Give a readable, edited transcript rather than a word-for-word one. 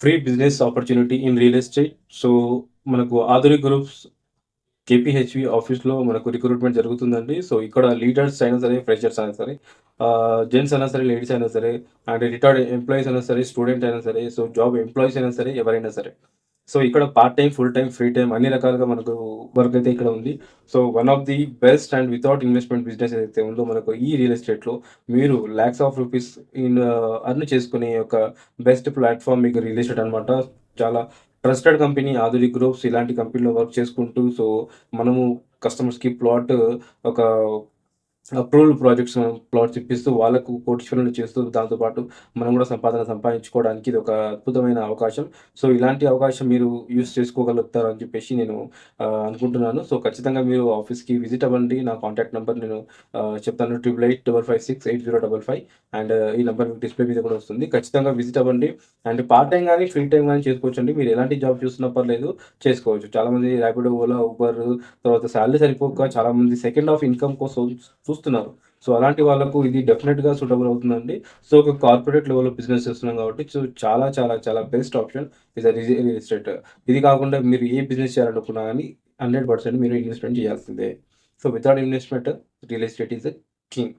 Free business opportunity in real estate. So, మనకు Adhunik groups కేపీహెచ్‌వి ఆఫీస్‌లో మనకు రిక్రూట్‌మెంట్ జరుగుతుందండి. సో, ఇక్కడ లీడర్స్ అయినా సరే, ఫ్రెషర్స్ అయినా సరే, జెంట్స్ అయినా సరే, లేడీస్ అయినా సరే, అండ్ రిటైర్డ్ ఎంప్లాయీస్ అయినా సరే, స్టూడెంట్ అయినా సరే, సో, జాబ్ ఎంప్లాయీస్ అయినా సరే, ఎవరైనా సరే. సో, ఇక్కడ part time, full time, free time అన్ని రకాలుగా మనకు వర్క్ అయితే ఇక్కడ ఉంది. So, one of the best and without investment business ఏదైతే ఉందో మనకు ఈ రియల్ ఎస్టేట్‌లో మీరు లాక్స్ ఆఫ్ రూపీస్ ఎర్న్ చేసుకునే ఒక బెస్ట్ ప్లాట్‌ఫార్మ్ మీకు రియల్ ఎస్టేట్ అనమాట. చాలా ట్రస్టెడ్ కంపెనీ ఆధునిక్ గ్రూప్స్ ఇలాంటి కంపెనీలో వర్క్ చేసుకుంటూ, సో, మనము కస్టమర్స్‌కి ప్లాట్ ఒక అప్రూవల్ ప్రాజెక్ట్స్ మనం ప్లాట్స్ ఇప్పిస్తూ వాళ్ళకు కోటీశ్వరులను చేస్తూ దాంతో పాటు మనం కూడా సంపాదన సంపాదించుకోవడానికి ఇది ఒక అద్భుతమైన అవకాశం. సో, ఇలాంటి అవకాశం మీరు యూజ్ చేసుకోగలుగుతారని చెప్పేసి నేను అనుకుంటున్నాను. సో, ఖచ్చితంగా మీరు ఆఫీస్‌కి విజిట్ అవ్వండి. నా కాంటాక్ట్ నంబర్ నేను చెప్తాను 8885568055 అండ్ ఈ నంబర్ మీకు డిస్‌ప్లే మీద కూడా వస్తుంది. ఖచ్చితంగా విజిట్ అవ్వండి. అండ్ పార్ట్ టైమ్ గాని, ఫ్రీ టైమ్ గాని చేసుకోవచ్చండి. మీరు ఎలాంటి జాబ్ చూస్తున్నా పర్లేదు చేసుకోవచ్చు. చాలామంది ర్యాపిడో, ఓలా, ఉబర్ తర్వాత సాలరీ సరిపోక చాలామంది సెకండ్ హాఫ్ ఇన్‌కమ్ కోసం చూస్తున్నారు. సో, అలాంటి వాళ్ళకు ఇది డెఫినిట్‌గా సూటబుల్ అవుతుందండి. సో, ఒక కార్పొరేట్ లెవెల్‌లో బిజినెస్ చేస్తున్నాం కాబట్టి సో, చాలా చాలా చాలా best option is a real estate. ఇది కాకుండా మీరు ఏ బిజినెస్ చేయాలనుకున్నా గాని 100% మీరు ఇన్వెస్ట్‌మెంట్ చేయాల్సిందే. So, without investment real estate is a king.